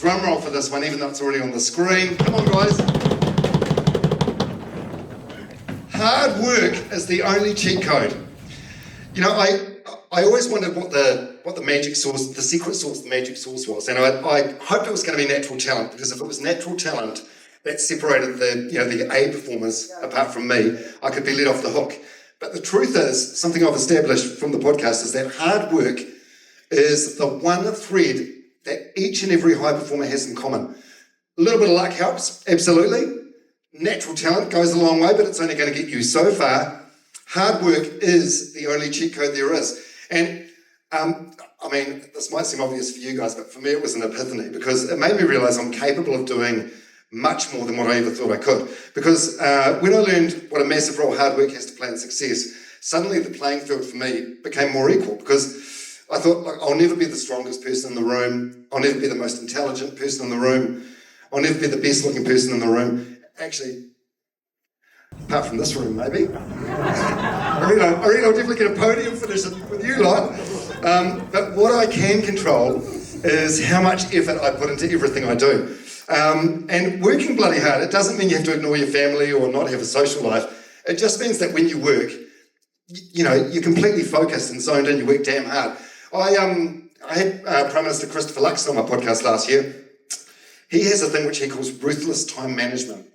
drum roll for this one, even though it's already on the screen. Come on, guys. Hard work is the only cheat code. You know, I always wondered what the magic sauce, the secret sauce, the magic sauce was, and I hoped it was going to be natural talent, because if it was natural talent that separated the A performers apart from me, I could be let off the hook. But the truth is, something I've established from the podcast is that hard work is the one thread that each and every high performer has in common. A little bit of luck helps, absolutely. Natural talent goes a long way, but it's only going to get you so far. Hard work is the only cheat code there is. And I mean, this might seem obvious for you guys, but for me it was an epiphany, because it made me realise I'm capable of doing much more than what I ever thought I could. Because when I learned what a massive role hard work has to play in success, suddenly the playing field for me became more equal, because I thought, like, I'll never be the strongest person in the room, I'll never be the most intelligent person in the room, I'll never be the best looking person in the room. Actually, apart from this room, maybe. I reckon I'll definitely get a podium finish with you lot. But what I can control is how much effort I put into everything I do. And working bloody hard, it doesn't mean you have to ignore your family or not have a social life. It just means that when you work, you're completely focused and zoned in, you work damn hard. I had Prime Minister Christopher Luxon on my podcast last year. He has a thing which he calls ruthless time management.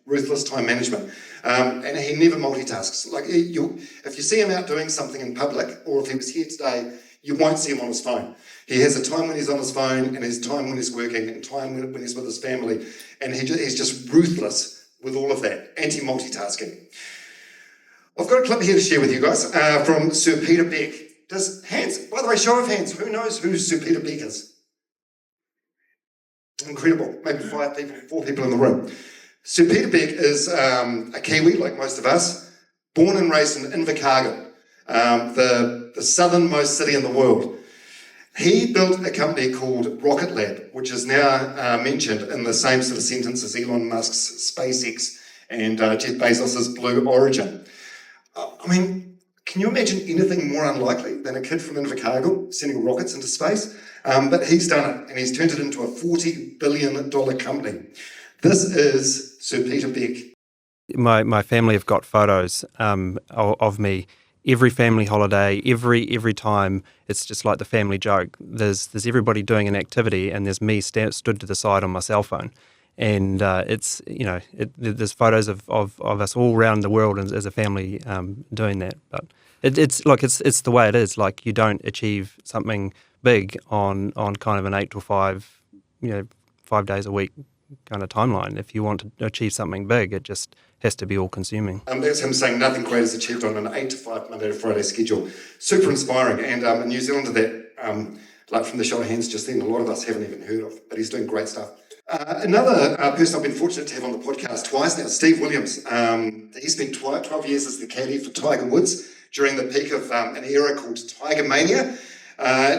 And he never multitasks. Like, if you see him out doing something in public, or if he was here today, you won't see him on his phone. He has a time when he's on his phone, and his time when he's working, and time when he's with his family. And he's just ruthless with all of that, anti-multitasking. I've got a clip here to share with you guys from Sir Peter Beck. By the way, show of hands, who knows who Sir Peter Beck is? Incredible. Maybe 4 people in the room. Sir Peter Beck is a Kiwi, like most of us, born and raised in Invercargill, the southernmost city in the world. He built a company called Rocket Lab, which is now mentioned in the same sort of sentence as Elon Musk's SpaceX and Jeff Bezos's Blue Origin. I mean, can you imagine anything more unlikely than a kid from Invercargill sending rockets into space? But he's done it, and he's turned it into a $40 billion company. This is Sir Peter Beck. My family have got photos of me every family holiday, every time. It's just like the family joke. There's everybody doing an activity, and there's me stood to the side on my cell phone. And there's photos of us all around the world as a family doing that. But it's the way it is. Like, you don't achieve something big on kind of an 8 to 5, 5 days a week kind of timeline. If you want to achieve something big, it just has to be all-consuming. That's him saying nothing great is achieved on an 8 to 5 Monday to Friday schedule. Super inspiring. And in New Zealand, that, like from the show of hands just then, a lot of us haven't even heard of, but he's doing great stuff. Another person I've been fortunate to have on the podcast twice now, Steve Williams. He spent 12 years as the caddy for Tiger Woods during the peak of an era called Tiger Mania.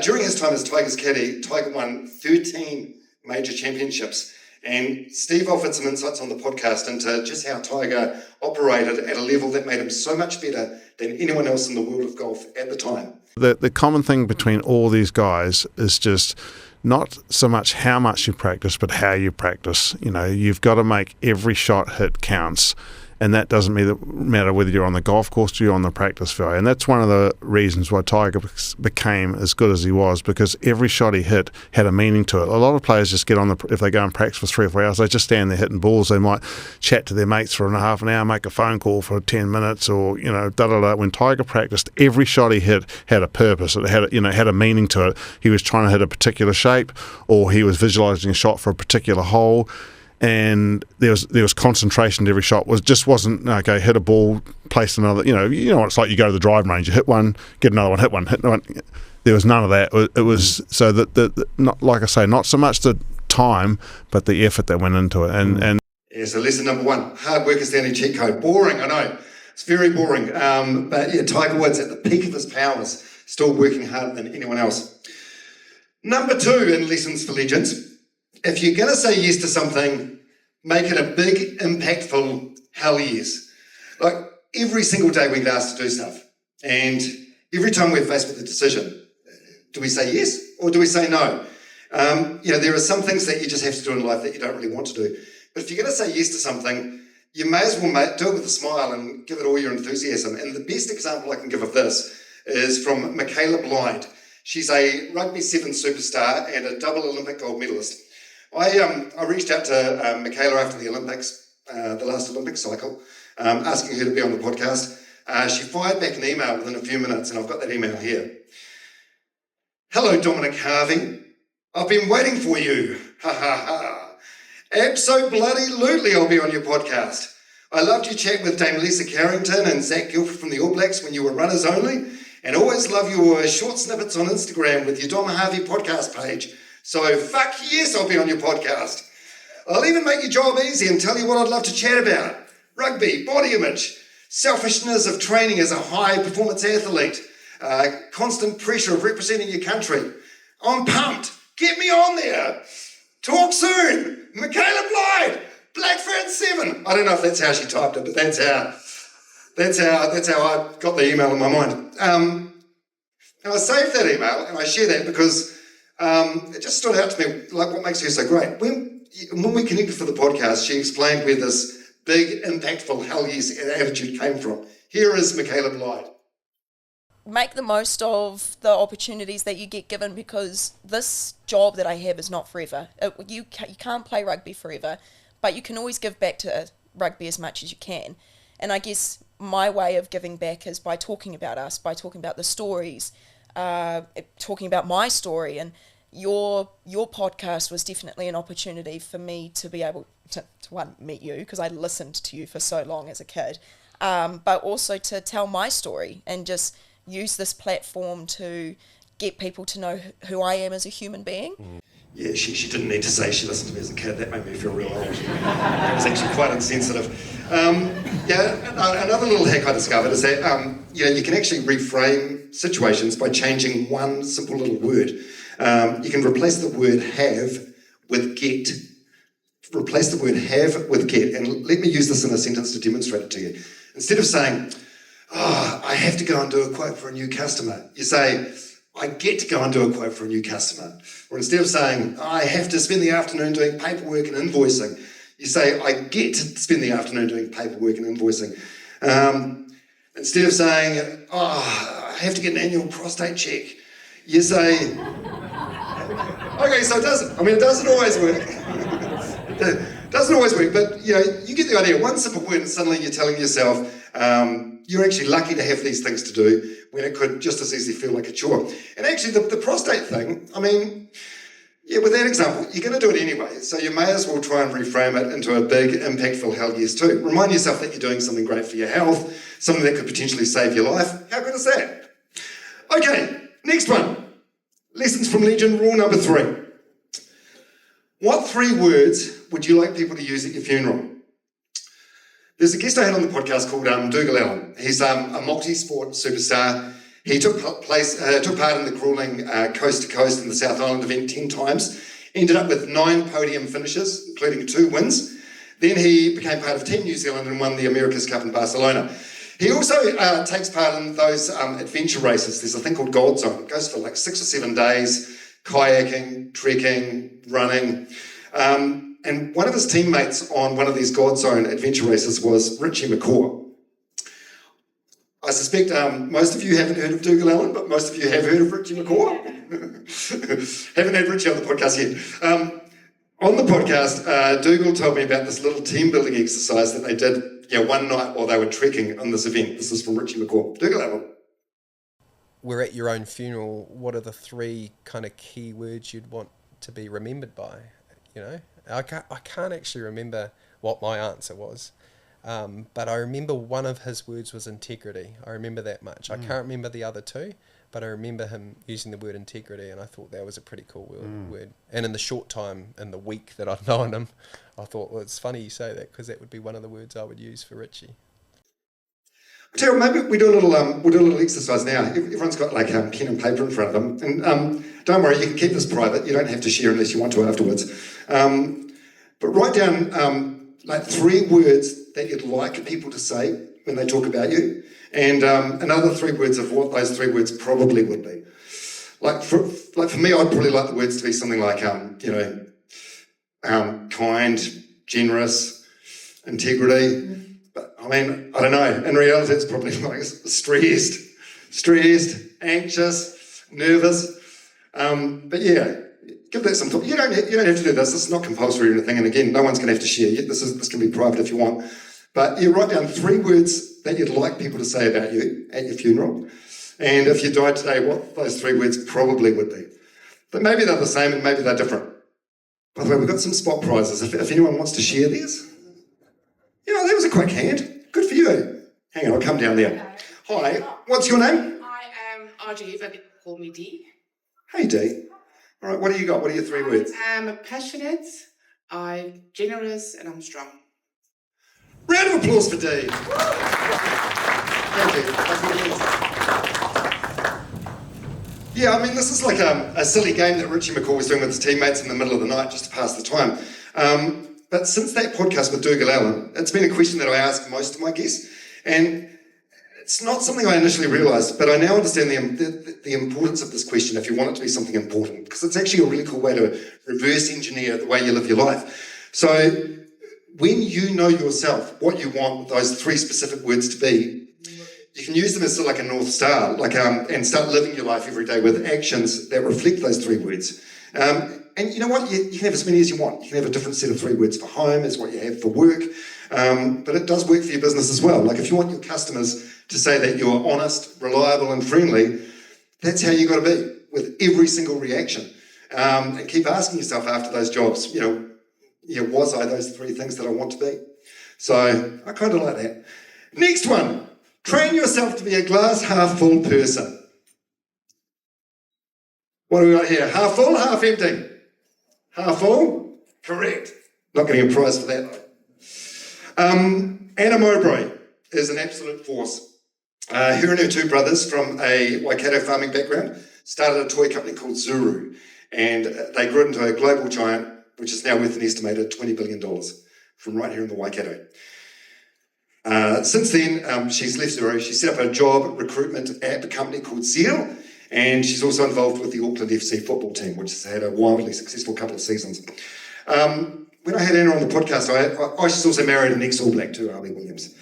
During his time as Tiger's caddy, Tiger won 13 major championships. And Steve offered some insights on the podcast into just how Tiger operated at a level that made him so much better than anyone else in the world of golf at the time. The common thing between all these guys is just not so much how much you practice, but how you practice. You've got to make every shot hit counts. And that doesn't matter whether you're on the golf course or you're on the practice field. And that's one of the reasons why Tiger became as good as he was, because every shot he hit had a meaning to it. A lot of players just get on if they go and practice for 3 or 4 hours, they just stand there hitting balls. They might chat to their mates for half an hour, make a phone call for 10 minutes, or, da-da-da. When Tiger practiced, every shot he hit had a purpose. It had a meaning to it. He was trying to hit a particular shape, or he was visualizing a shot for a particular hole. And there was concentration to every shot. Wasn't okay, hit a ball, place another. You know what it's like. You go to the driving range, you hit one, get another one, hit one, hit another one. There was none of that. It was so that not, like I say, not so much the time, but the effort that went into it. And yeah, so lesson number 1: hard work is the only cheat code. Boring, I know, it's very boring. But yeah, Tiger Woods at the peak of his powers, still working harder than anyone else. Number 2 in lessons for legends. If you're going to say yes to something, make it a big, impactful hell yes. Like, every single day we get asked to do stuff. And every time we're faced with a decision, do we say yes or do we say no? There are some things that you just have to do in life that you don't really want to do. But if you're going to say yes to something, you may as well do it with a smile and give it all your enthusiasm. And the best example I can give of this is from Michaela Blyde. She's a rugby 7 superstar and a double Olympic gold medalist. I reached out to Michaela after the Olympics, the last Olympic cycle, asking her to be on the podcast. She fired back an email within a few minutes, and I've got that email here. Hello, Dominic Harvey. I've been waiting for you. Ha ha ha. Abso-bloody-lutely I'll be on your podcast. I loved your chat with Dame Lisa Carrington and Zach Gilford from the All Blacks when you were runners only, and always love your short snippets on Instagram with your Dom Harvey podcast page. So fuck yes, I'll be on your podcast. I'll even make your job easy and tell you what I'd love to chat about. Rugby, body image, selfishness of training as a high-performance athlete, constant pressure of representing your country. I'm pumped. Get me on there. Talk soon. Michaela Blyde, Black France 7. I don't know if that's how she typed it, but that's how I got the email in my mind. And I saved that email and I share that because it just stood out to me, like what makes her so great. When we connected for the podcast, she explained where this big, impactful hell yes attitude came from. Here is Michaela Blyde. Make the most of the opportunities that you get given, because this job that I have is not forever. You can't play rugby forever, but you can always give back to rugby as much as you can. And I guess my way of giving back is by talking about us, by talking about the stories, talking about my story. And your podcast was definitely an opportunity for me to be able to one, meet you, because I listened to you for so long as a kid, but also to tell my story and just use this platform to get people to know who I am as a human being. Yeah, she didn't need to say she listened to me as a kid. That made me feel real old. That was actually quite insensitive. Another little hack I discovered is that you can actually reframe situations by changing one simple little word. You can replace the word have with get. Replace the word have with get. And let me use this in a sentence to demonstrate it to you. Instead of saying, I have to go and do a quote for a new customer, you say, I get to go and do a quote for a new customer. Or instead of saying, I have to spend the afternoon doing paperwork and invoicing, you say, I get to spend the afternoon doing paperwork and invoicing. Instead of saying, I have to get an annual prostate check, you say, okay, so it doesn't always work. It doesn't always work, but you get the idea. One simple word and suddenly you're telling yourself, you're actually lucky to have these things to do when it could just as easily feel like a chore. And actually the prostate thing, with that example, you're going to do it anyway, so you may as well try and reframe it into a big, impactful hell yes too. Remind yourself that you're doing something great for your health, something that could potentially save your life. How good is that? Okay, next one. Lessons from Legend, rule number 3. What 3 words would you like people to use at your funeral? There's a guest I had on the podcast called Dougal Allen. He's a multi-sport superstar. He took part in the crawling coast to coast in the South Island event 10 times. Ended up with 9 podium finishes, including 2 wins. Then he became part of Team New Zealand and won the America's Cup in Barcelona. He also takes part in those adventure races. There's a thing called Gold Zone. It goes for like 6 or 7 days, kayaking, trekking, running. And one of his teammates on one of these God Zone adventure races was Richie McCaw. I suspect most of you haven't heard of Dougal Allen, but most of you have heard of Richie McCaw. Haven't had Richie on the podcast yet. On the podcast, Dougal told me about this little team building exercise that they did one night while they were trekking on this event. This is from Richie McCaw. Dougal Allen. We're at your own funeral. What are the 3 kind of key words you'd want to be remembered by? I can't actually remember what my answer was, but I remember one of his words was integrity. I remember that much. I can't remember the other 2, but I remember him using the word integrity, and I thought that was a pretty cool word. And in the short time, in the week that I've known him, I thought, well, it's funny you say that, because that would be one of the words I would use for Richie. Tara, maybe we do a little exercise now. Everyone's got like a pen and paper in front of them, and don't worry, you can keep this private. You don't have to share unless you want to afterwards. But write down like 3 words that you'd like people to say when they talk about you, and another 3 words of what those 3 words probably would be. Like for me, I'd probably like the words to be something like, kind, generous, integrity. But I mean, I don't know. In reality, it's probably like stressed, anxious, nervous. But yeah, give that some thought. You don't have to do this. This is not compulsory or anything. And again, no one's going to have to share. This can be private if you want. But you write down 3 words that you'd like people to say about you at your funeral. And if you died today, what those 3 words probably would be. But maybe they're the same and maybe they're different. By the way, we've got some spot prizes. If anyone wants to share these. That was a quick hand. Good for you. Hang on, I'll come down there. Hi, what's your name? I am RG, but people call me D. Hey, D. All right, what do you got? What are your 3 words? I'm passionate, I'm generous, and I'm strong. Round of applause for D. Thank you. Yeah, I mean, this is like a silly game that Richie McCaw was doing with his teammates in the middle of the night just to pass the time. But since that podcast with Dougal Allen, it's been a question that I ask most of my guests. And it's not something I initially realised, but I now understand the importance of this question if you want it to be something important, because it's actually a really cool way to reverse engineer the way you live your life. So when you know yourself what you want those 3 specific words to be, you can use them as sort of like a North Star, and start living your life every day with actions that reflect those 3 words. And you know what? You can have as many as you want. You can have a different set of 3 words for home as what you have for work. But it does work for your business as well. Like if you want your customers to say that you're honest, reliable, and friendly, that's how you got to be with every single reaction. And keep asking yourself after those jobs, was I those 3 things that I want to be? So I kind of like that. Next one. Train yourself to be a glass half full person. What do we got here? Half full, half empty? Half full? Correct. Not getting a prize for that though. Anna Mowbray is an absolute force. Her and her 2 brothers from a Waikato farming background started a toy company called Zuru, and they grew it into a global giant, which is now worth an estimated $20 billion from right here in the Waikato. Since then, she's left Zuru. She set up a job recruitment app company called Zeal, and she's also involved with the Auckland FC football team, which has had a wildly successful couple of seasons. When I had Anna on the podcast, she's also married an ex-All Black too, Harvey Williams.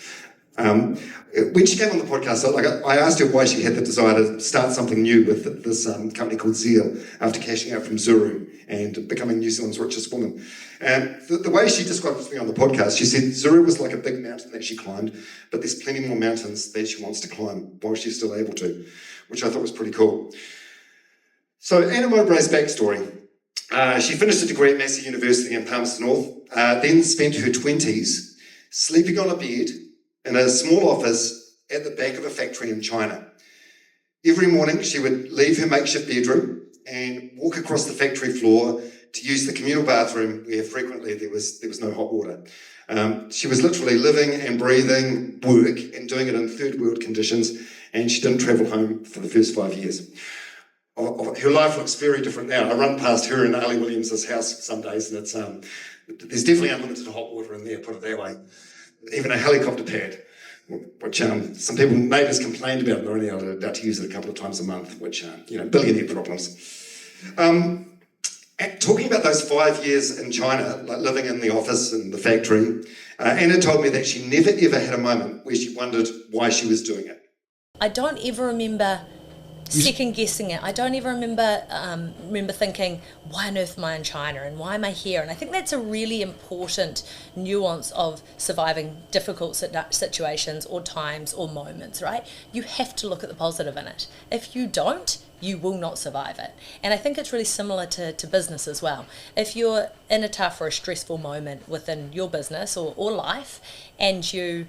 When she came on the podcast, I asked her why she had the desire to start something new with this company called Zeal after cashing out from Zuru and becoming New Zealand's richest woman. And the way she described it to me on the podcast, she said Zuru was like a big mountain that she climbed, but there's plenty more mountains that she wants to climb while she's still able to, which I thought was pretty cool. So Anna Mowbray's backstory. She finished a degree at Massey University in Palmerston North, then spent her 20s sleeping on a bed in a small office at the back of a factory in China. Every morning she would leave her makeshift bedroom and walk across the factory floor to use the communal bathroom where frequently there was no hot water. She was literally living and breathing work and doing it in 3rd world conditions, and she didn't travel home for the first 5 years. Her life looks very different now. I run past her and Ali Williams' house some days, and it's there's definitely unlimited hot water in there, put it that way. Even a helicopter pad, which some people, neighbours complained about. They're only allowed to use it a couple of times a month, which, billionaire problems. Talking about those 5 years in China, like living in the office and the factory, Anna told me that she never ever had a moment where she wondered why she was doing it. I don't ever remember second guessing it. I don't even remember thinking, why on earth am I in China and why am I here? And I think that's a really important nuance of surviving difficult situations or times or moments, right? You have to look at the positive in it. If you don't, you will not survive it. And I think it's really similar to business as well. If you're in a tough or a stressful moment within your business or life, and you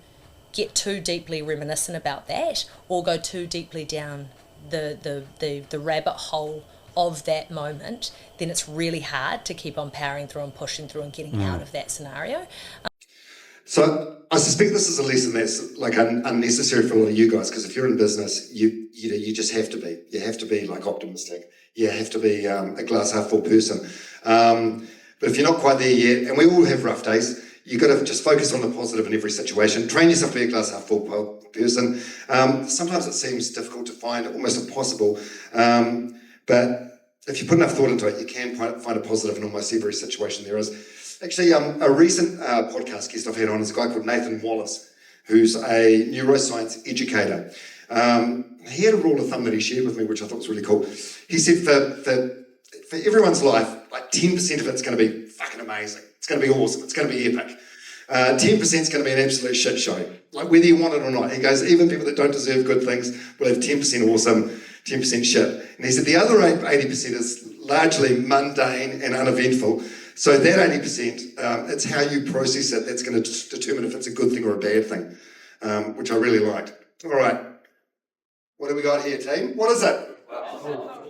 get too deeply reminiscent about that or go too deeply down the rabbit hole of that moment, then it's really hard to keep on powering through and pushing through and getting out of that scenario. So I suspect this is a lesson that's like unnecessary for a lot of you guys, because if you're in business, you just have to be. You have to be like optimistic. You have to be a glass half full person. But if you're not quite there yet, and we all have rough days, you've got to just focus on the positive in every situation. Train yourself to be a glass half full person. Sometimes it seems difficult to find, almost impossible. But if you put enough thought into it, you can find a positive in almost every situation there is. Actually, a recent podcast guest I've had on is a guy called Nathan Wallace, who's a neuroscience educator. He had a rule of thumb that he shared with me, which I thought was really cool. He said for everyone's life, like 10% of it's going to be fucking amazing. It's going to be awesome. It's going to be epic. 10% is going to be an absolute shit show. Like whether you want it or not. He goes, even people that don't deserve good things will have 10% awesome, 10% shit. And he said the other 80% is largely mundane and uneventful. So that 80%, it's how you process it that's going to determine if it's a good thing or a bad thing, which I really liked. All right. What have we got here, team? What is it?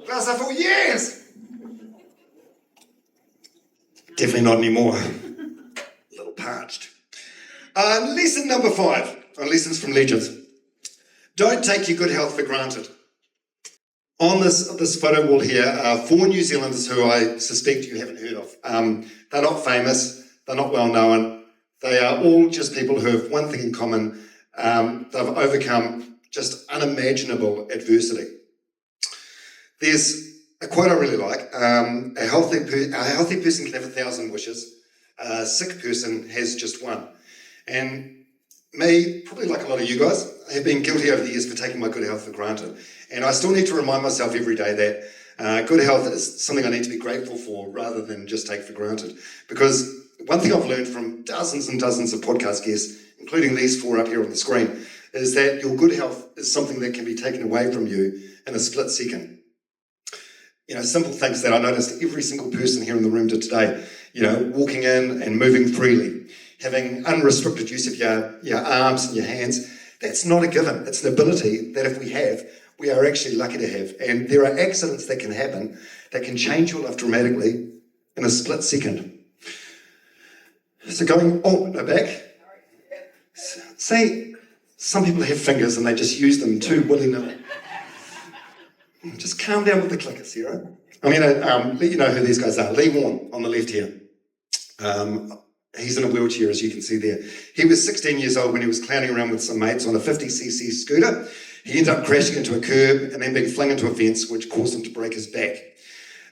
Glass half full, yes! Definitely not anymore. A little parched. Lesson number 5 on Lessons from Legends. Don't take your good health for granted. On this photo wall here are 4 New Zealanders who I suspect you haven't heard of. They're not famous, they're not well known. They are all just people who have one thing in common. They've overcome just unimaginable adversity. There's a quote I really like. A healthy person can have 1,000 wishes. A sick person has just one. And me, probably like a lot of you guys, I have been guilty over the years for taking my good health for granted. And I still need to remind myself every day that good health is something I need to be grateful for rather than just take for granted. Because one thing I've learned from dozens and dozens of podcast guests, including these 4 up here on the screen, is that your good health is something that can be taken away from you in a split second. You know, simple things that I noticed every single person here in the room did today. You know, walking in and moving freely, having unrestricted use of your arms and your hands. That's not a given. It's an ability that if we have, we are actually lucky to have. And there are accidents that can happen that can change your life dramatically in a split second. So back. Say, some people have fingers and they just use them too willy-nilly. Just calm down with the clickers here, right? I'm going to let you know who these guys are. Lee Warren on the left here. He's in a wheelchair, as you can see there. He was 16 years old when he was clowning around with some mates on a 50cc scooter. He ended up crashing into a curb and then being flung into a fence, which caused him to break his back.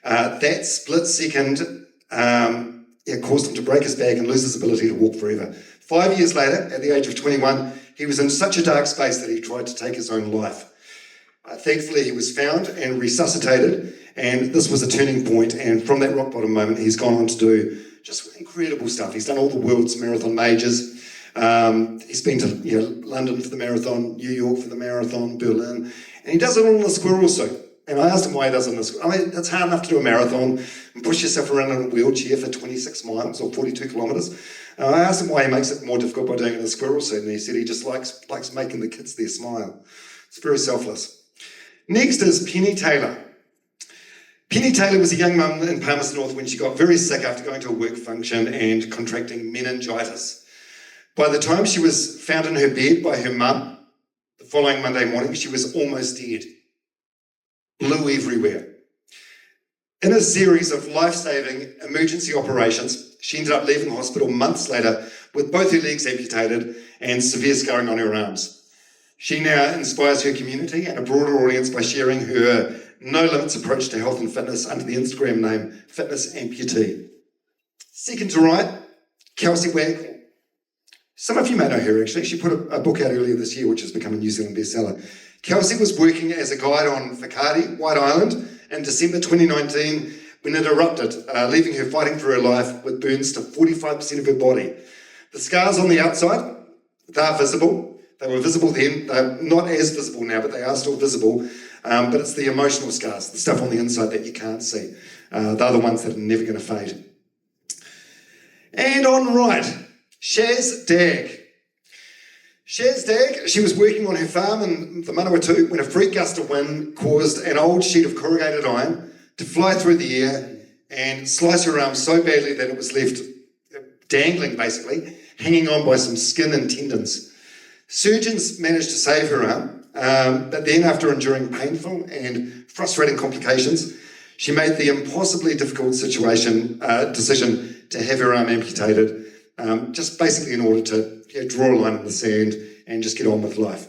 That split second caused him to break his back and lose his ability to walk forever. 5 years later, at the age of 21, he was in such a dark space that he tried to take his own life. Thankfully, he was found and resuscitated, and this was a turning point. And from that rock bottom moment, he's gone on to do just incredible stuff. He's done all the world's marathon majors. He's been to London for the marathon, New York for the marathon, Berlin, and he does it all in a squirrel suit. And I asked him why he does it in a squirrel. I mean, it's hard enough to do a marathon and push yourself around in a wheelchair for 26 miles or 42 kilometres. I asked him why he makes it more difficult by doing it in a squirrel suit, and he said he just likes making the kids there smile. It's very selfless. Next is Penny Taylor. Penny Taylor was a young mum in Palmerston North when she got very sick after going to a work function and contracting meningitis. By the time she was found in her bed by her mum the following Monday morning, she was almost dead. Blue everywhere. In a series of life-saving emergency operations, she ended up leaving hospital months later with both her legs amputated and severe scarring on her arms. She now inspires her community and a broader audience by sharing her no-limits approach to health and fitness under the Instagram name Fitness Amputee. Second to Rite, Kelsey Wagner. Some of you may know her, actually. She put a book out earlier this year, which has become a New Zealand bestseller. Kelsey was working as a guide on caddy, White Island, in December 2019 when it erupted, leaving her fighting for her life with burns to 45% of her body. The scars on the outside, they're visible. They were visible then. They're not as visible now, but they are still visible. But it's the emotional scars, the stuff on the inside that you can't see. They're the ones that are never going to fade. And on Rite, Shaz Dagg. Shaz Dagg, she was working on her farm in the Manawatu when a freak gust of wind caused an old sheet of corrugated iron to fly through the air and slice her arm so badly that it was left dangling, basically, hanging on by some skin and tendons. Surgeons managed to save her arm, but then after enduring painful and frustrating complications, she made the impossibly difficult decision to have her arm amputated, just basically in order to draw a line in the sand and just get on with life.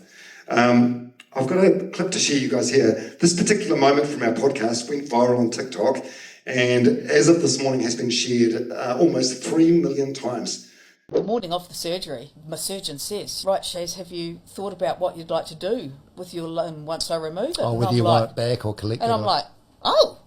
I've got a clip to share you guys here. This particular moment from our podcast went viral on TikTok, and as of this morning has been shared almost 3 million times. The morning of the surgery, my surgeon says, "Right, Shaz, have you thought about what you'd like to do with your limb once I remove it?" Oh, And whether I'm you like, want it back or collect it. and I'm like, "Oh,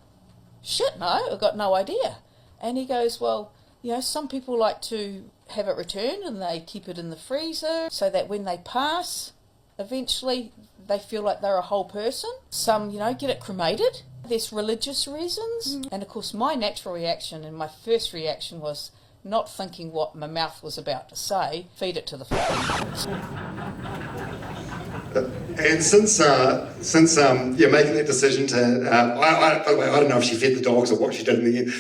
shit, no, I've got no idea." And he goes, "Well, some people like to have it returned and they keep it in the freezer so that when they pass, eventually they feel like they're a whole person. Some, get it cremated. There's religious reasons." And of course, my natural reaction and my first reaction was, not thinking what my mouth was about to say, feed it to the flies. And since making that decision to, by the way, I don't know if she fed the dogs or what she did in the end,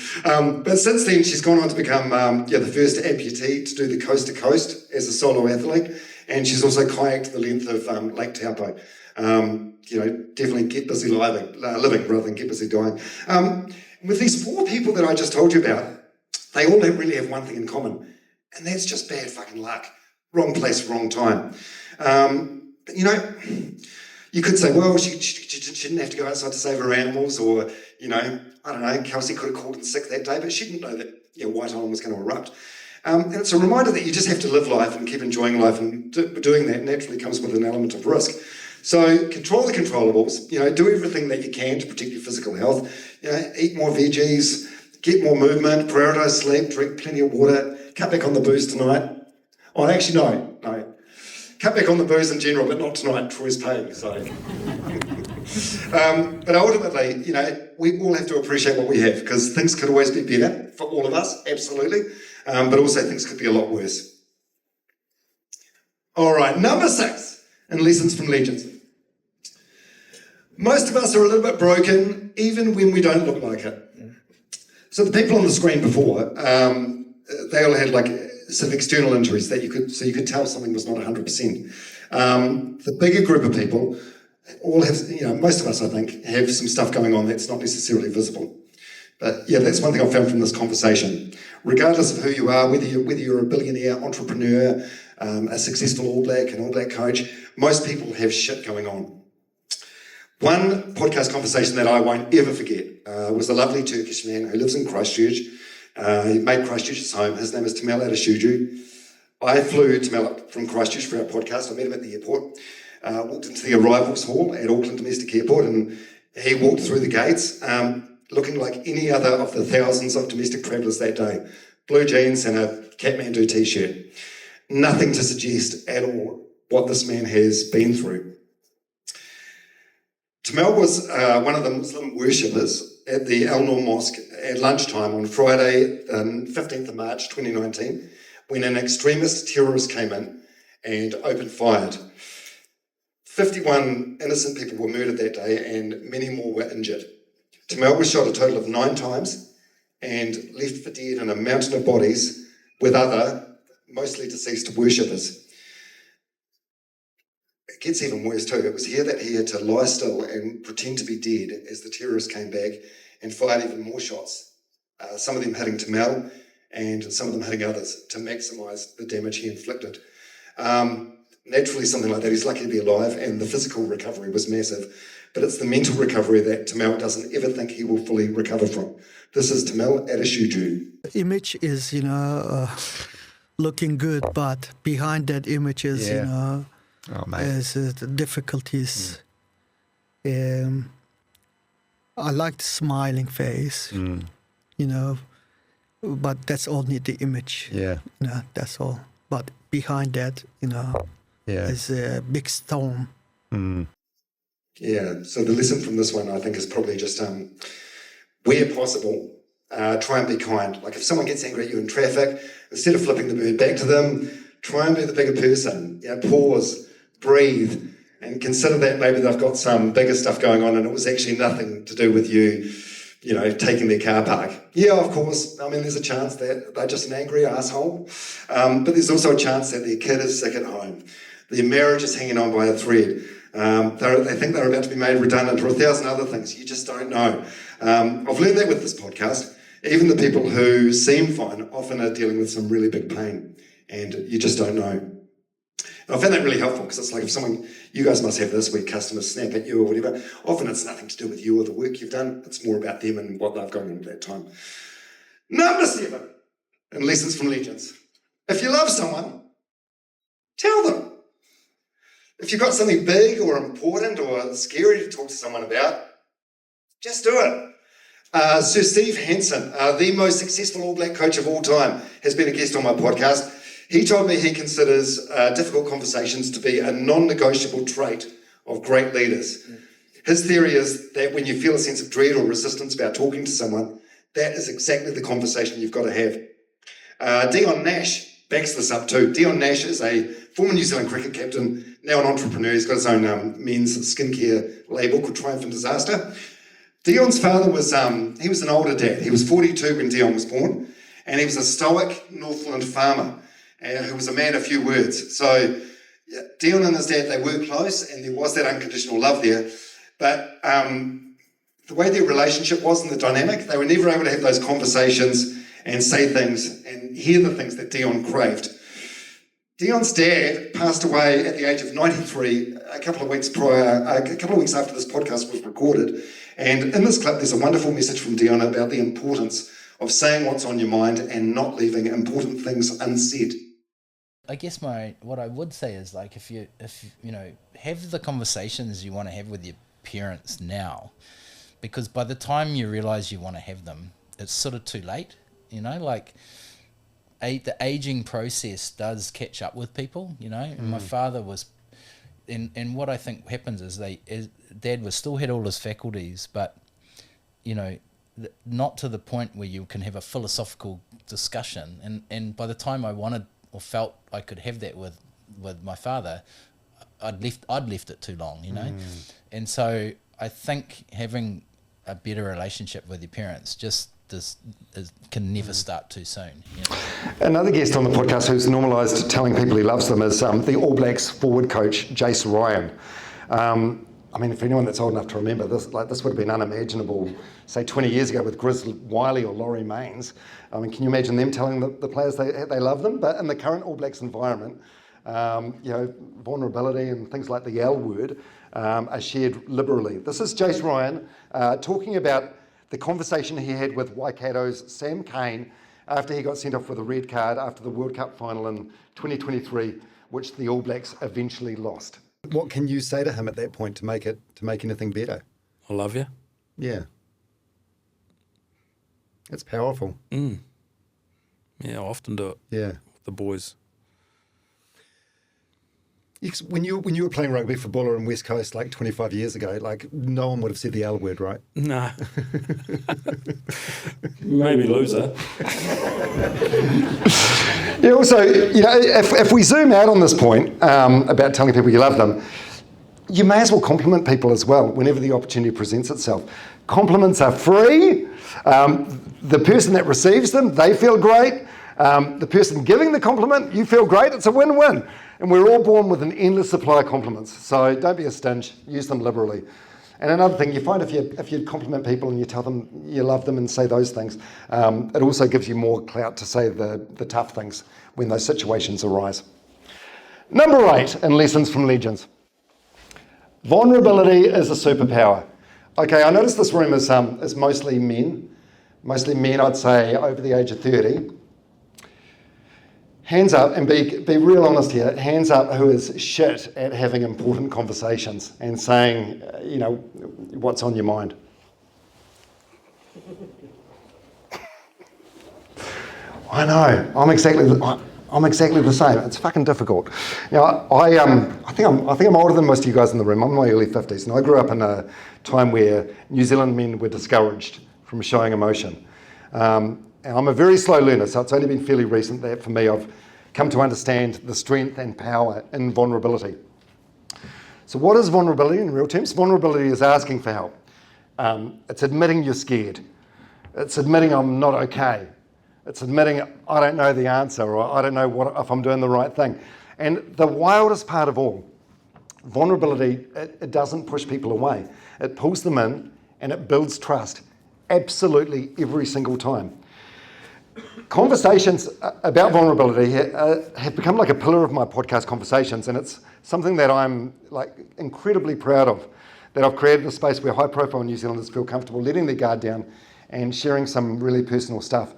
but since then she's gone on to become the first amputee to do the coast to coast as a solo athlete, and she's also kayaked the length of Lake Taupo. Definitely get busy living rather than get busy dying. With these 4 people that I just told you about, they all really have one thing in common, and that's just bad fucking luck. Wrong place, wrong time. But you could say, well, she didn't have to go outside to save her animals, or, I don't know, Kelsey could have called in sick that day, but she didn't know that White Island was going to erupt. And it's a reminder that you just have to live life and keep enjoying life, and doing that naturally comes with an element of risk. So control the controllables, do everything that you can to protect your physical health, eat more veggies, get more movement, prioritise sleep, drink plenty of water, cut back on the booze tonight. Oh, actually, no. Cut back on the booze in general, but not tonight. Troy's paying, so. But ultimately, we all have to appreciate what we have, because things could always be better for all of us, absolutely. But also things could be a lot worse. All right, number 6 in Lessons from Legends. Most of us are a little bit broken, even when we don't look like it. So the people on the screen before, they all had some external injuries that you could tell something was not 100%. The bigger group of people all have, most of us, I think, have some stuff going on that's not necessarily visible. But that's one thing I found from this conversation. Regardless of who you are, whether you're a billionaire, entrepreneur, a successful All Black, an All Black coach, most people have shit going on. One podcast conversation that I won't ever forget was a lovely Turkish man who lives in Christchurch. He made Christchurch his home. His name is Tamel Adeshuju. I flew Tamel up from Christchurch for our podcast. I met him at the airport, walked into the arrivals hall at Auckland Domestic Airport, and he walked through the gates looking like any other of the thousands of domestic travellers that day. Blue jeans and a Kathmandu t-shirt. Nothing to suggest at all what this man has been through. Tamel was one of the Muslim worshippers at the Al Noor Mosque at lunchtime on Friday, 15th of March 2019, when an extremist terrorist came in and opened fire. 51 innocent people were murdered that day and many more were injured. Tamel was shot a total of 9 times and left for dead in a mountain of bodies with other, mostly deceased worshippers. It gets even worse too. It was here that he had to lie still and pretend to be dead as the terrorists came back and fired even more shots, some of them hitting Tamel and some of them hitting others to maximise the damage he inflicted. Naturally, something like that, he's lucky to be alive, and the physical recovery was massive, but it's the mental recovery that Tamel doesn't ever think he will fully recover from. This is Tamel Adeshuju. The image is, looking good, but behind that image is, is the difficulties. I like the smiling face, but that's only the image. Yeah. That's all. But behind that, is a big storm. Yeah, so the lesson from this one, I think, is probably just where possible, try and be kind. Like if someone gets angry at you in traffic, instead of flipping the bird back to them, try and be the bigger person. Pause, breathe, and consider that maybe they've got some bigger stuff going on and it was actually nothing to do with you, taking their car park. Yeah, of course, there's a chance that they're just an angry asshole, but there's also a chance that their kid is sick at home. Their marriage is hanging on by a thread. They think they're about to be made redundant or 1,000 other things. You just don't know. I've learned that with this podcast. Even the people who seem fine often are dealing with some really big pain, and you just don't know. And I found that really helpful because it's like if you guys must have this where customers snap at you or whatever. Often it's nothing to do with you or the work you've done. It's more about them and what they've gone on at that time. Number 7, and lessons from legends. If you love someone, tell them. If you've got something big or important or scary to talk to someone about, just do it. Sir Steve Hansen, the most successful All Black coach of all time, has been a guest on my podcast. He told me he considers difficult conversations to be a non-negotiable trait of great leaders. His theory is that when you feel a sense of dread or resistance about talking to someone, that is exactly the conversation you've got to have. Dion Nash backs this up too. Dion Nash is a former New Zealand cricket captain, now an entrepreneur. He's got his own men's skincare label called Triumph and Disaster. Dion's father was he was an older dad. He was 42 when Dion was born, and he was a stoic Northland farmer who was a man of few words. So Dion and his dad, they were close, and there was that unconditional love there. But the way their relationship was and the dynamic, they were never able to have those conversations and say things and hear the things that Dion craved. Dion's dad passed away at the age of 93 a couple of weeks after this podcast was recorded. And in this clip, there's a wonderful message from Dion about the importance of saying what's on your mind and not leaving important things unsaid. I guess what I would say is, like, if you have the conversations you want to have with your parents now, because by the time you realize you want to have them, it's sort of too late. Like the aging process does catch up with people. And my father was, and what I think happens is Dad was still had all his faculties, but not to the point where you can have a philosophical discussion. And by the time I wanted or felt I could have that with my father, I'd left it too long, And so I think having a better relationship with your parents can never start too soon. Another guest on the podcast who's normalised telling people he loves them is the All Blacks forward coach, Jace Ryan. I mean, for anyone that's old enough to remember, this would have been unimaginable, say, 20 years ago with Grizz Wiley or Laurie Mains. I mean, can you imagine them telling the players they love them? But in the current All Blacks environment, vulnerability and things like the L word are shared liberally. This is Jace Ryan talking about the conversation he had with Waikato's Sam Cane after he got sent off with a red card after the World Cup final in 2023, which the All Blacks eventually lost. What can you say to him at that point to make anything better? I love you. Yeah. It's powerful. Yeah, I often do it. Yeah. With the boys. When you were playing rugby for Buller and West Coast like 25 years ago, like no one would have said the L word, right? No. Maybe loser. Yeah, also, if we zoom out on this point about telling people you love them, you may as well compliment people as well whenever the opportunity presents itself. Compliments are free. The person that receives them, they feel great. The person giving the compliment, you feel great. It's a win-win. And we're all born with an endless supply of compliments. So don't be a stinge. Use them liberally. And another thing, you find if you compliment people and you tell them you love them and say those things, it also gives you more clout to say the tough things when those situations arise. Number 8 in Lessons from Legends. Vulnerability is a superpower. Okay, I notice this room is mostly men. Mostly men, I'd say, over the age of 30. Hands up, and be real honest here, hands up who is shit at having important conversations and saying, what's on your mind. I know, I'm exactly the same. It's fucking difficult. Now, I think I'm older than most of you guys in the room. I'm in my early 50s, and I grew up in a time where New Zealand men were discouraged from showing emotion. And I'm a very slow learner, so it's only been fairly recent that for me I've come to understand the strength and power in vulnerability. So what is vulnerability in real terms? Vulnerability is asking for help. It's admitting you're scared. It's admitting I'm not okay. It's admitting I don't know the answer, or I don't know if I'm doing the right thing. And the wildest part of all, vulnerability, it doesn't push people away. It pulls them in and it builds trust absolutely every single time. conversations about vulnerability have become like a pillar of my podcast conversations, and it's something that I'm like incredibly proud of, that I've created a space where high-profile New Zealanders feel comfortable letting their guard down and sharing some really personal stuff.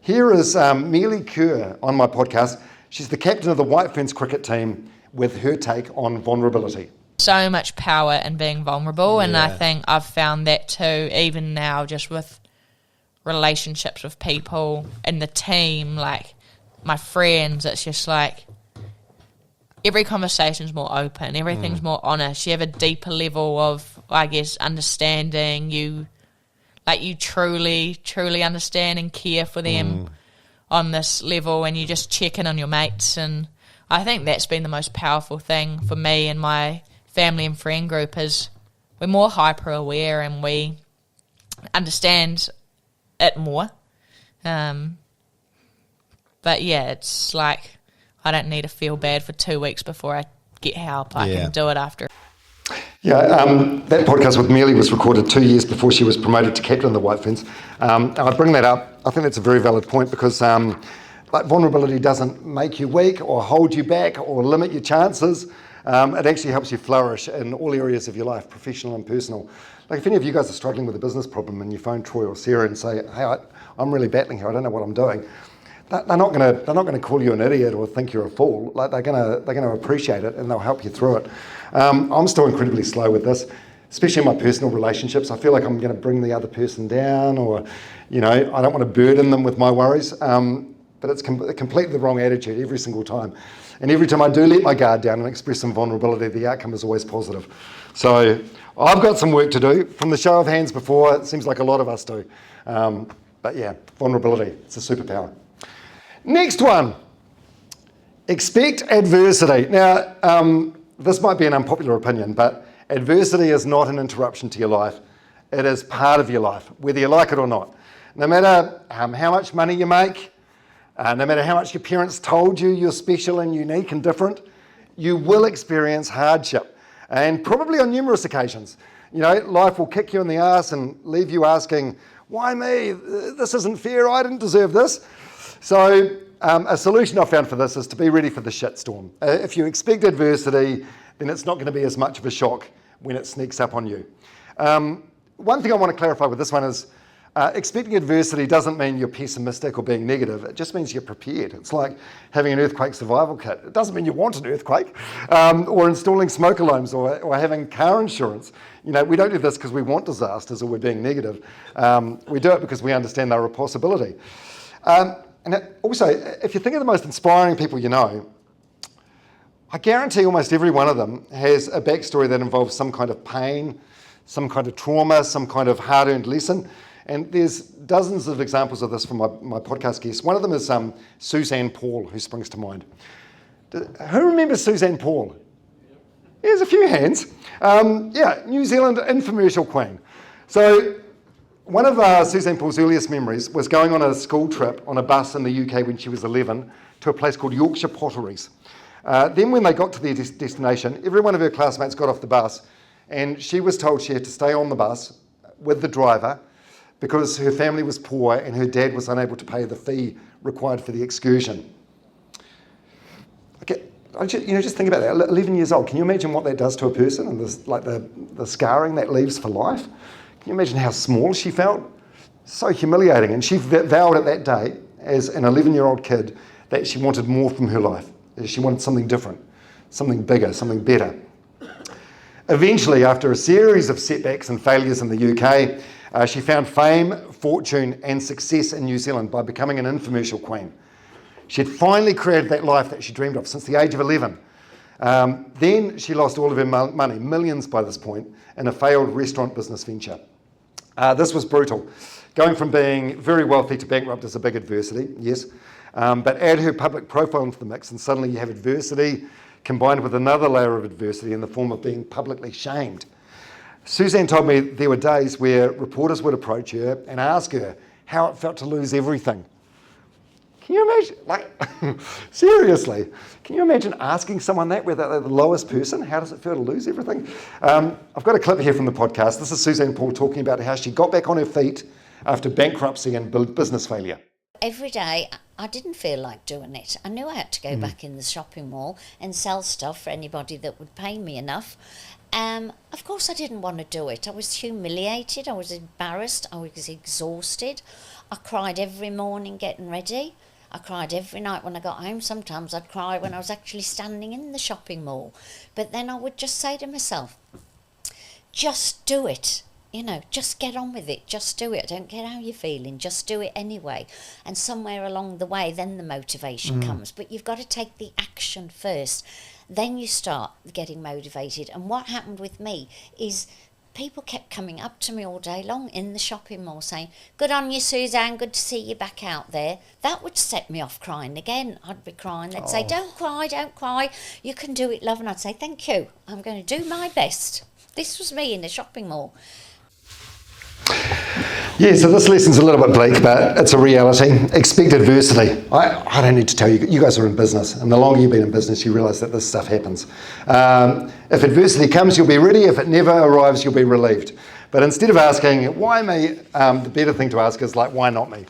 Here is Mealy Kerr on my podcast. She's the captain of the White Ferns cricket team with her take on vulnerability. So much power in being vulnerable, and I think I've found that too, even now, just with relationships with people in the team, like my friends. It's just like every conversation's more open, everything's more honest. You have a deeper level of, I guess, understanding. You truly understand and care for them on this level, and you just check in on your mates. And I think that's been the most powerful thing for me and my family and friend group, is we're more hyper aware and we understand it more. But yeah, it's like I don't need to feel bad for 2 weeks before I get help. I can do it after. Yeah, that podcast with Mealy was recorded 2 years before she was promoted to captain of the White Ferns. I bring that up. I think that's a very valid point, because like vulnerability doesn't make you weak or hold you back or limit your chances. It actually helps you flourish in all areas of your life, professional and personal. Like if any of you guys are struggling with a business problem and you phone Troy or Sarah and say, hey, I'm really battling here, I don't know what I'm doing, they're not going to call you an idiot or think you're a fool. Like they're going to appreciate it and they'll help you through it. I'm still incredibly slow with this, especially in my personal relationships. I feel like I'm going to bring the other person down, or I don't want to burden them with my worries. But it's completely the wrong attitude every single time. And every time I do let my guard down and express some vulnerability, the outcome is always positive. So I've got some work to do. From the show of hands before, it seems like a lot of us do. But yeah, vulnerability, it's a superpower. Next one, expect adversity. Now, this might be an unpopular opinion, but adversity is not an interruption to your life. It is part of your life, whether you like it or not. No matter how much money you make, no matter how much your parents told you you're special and unique and different, you will experience hardship, and probably on numerous occasions. Life will kick you in the ass and leave you asking, why me? This isn't fair, I didn't deserve this. So a solution I've found for this is to be ready for the shitstorm. If you expect adversity, then it's not going to be as much of a shock when it sneaks up on you. One thing I want to clarify with this one is expecting adversity doesn't mean you're pessimistic or being negative. It just means you're prepared. It's like having an earthquake survival kit. It doesn't mean you want an earthquake, or installing smoke alarms, or having car insurance. We don't do this because we want disasters or we're being negative. We do it because we understand they're a possibility. And also, if you think of the most inspiring people you know, I guarantee almost every one of them has a backstory that involves some kind of pain, some kind of trauma, some kind of hard-earned lesson. And there's dozens of examples of this from my podcast guests. One of them is Suzanne Paul, who springs to mind. Who remembers Suzanne Paul? Here's a few hands. New Zealand infomercial queen. So one of Suzanne Paul's earliest memories was going on a school trip on a bus in the UK when she was 11 to a place called Yorkshire Potteries. Then when they got to their destination, every one of her classmates got off the bus, and she was told she had to stay on the bus with the driver because her family was poor and her dad was unable to pay the fee required for the excursion. Okay, just think about that. 11 years old. Can you imagine what that does to a person, and the scarring that leaves for life? Can you imagine how small she felt? So humiliating. And she vowed at that day, as an 11-year-old kid, that she wanted more from her life. She wanted something different, something bigger, something better. Eventually, after a series of setbacks and failures in the UK, she found fame, fortune, and success in New Zealand by becoming an infomercial queen. She had finally created that life that she dreamed of since the age of 11. Then she lost all of her money, millions by this point, in a failed restaurant business venture. This was brutal. Going from being very wealthy to bankrupt is a big adversity, yes. But add her public profile into the mix and suddenly you have adversity combined with another layer of adversity in the form of being publicly shamed. Suzanne told me there were days where reporters would approach her and ask her how it felt to lose everything. Can you imagine, seriously, can you imagine asking someone that, whether they're the lowest person? How does it feel to lose everything? I've got a clip here from the podcast. This is Suzanne Paul talking about how she got back on her feet after bankruptcy and business failure. Every day, I didn't feel like doing it. I knew I had to go back in the shopping mall and sell stuff for anybody that would pay me enough. Of course I didn't want to do it. I was humiliated, I was embarrassed, I was exhausted. I cried every morning getting ready. I cried every night when I got home. Sometimes I'd cry when I was actually standing in the shopping mall. But then I would just say to myself, just do it. You know, just get on with it. Just do it. I don't care how you're feeling. Just do it anyway. And somewhere along the way, then the motivation comes. But you've got to take the action first. Then you start getting motivated. And what happened with me is people kept coming up to me all day long in the shopping mall saying, good on you, Suzanne, good to see you back out there. That would set me off crying again. I'd be crying. They'd say, don't cry. You can do it, love. And I'd say, thank you. I'm going to do my best. This was me in the shopping mall. Yeah, so this lesson's a little bit bleak, but it's a reality. Expect adversity. I don't need to tell you, you guys are in business, and the longer you've been in business, you realise that this stuff happens. If adversity comes, you'll be ready. If it never arrives, you'll be relieved. But instead of asking, why me, the better thing to ask is like, why not me?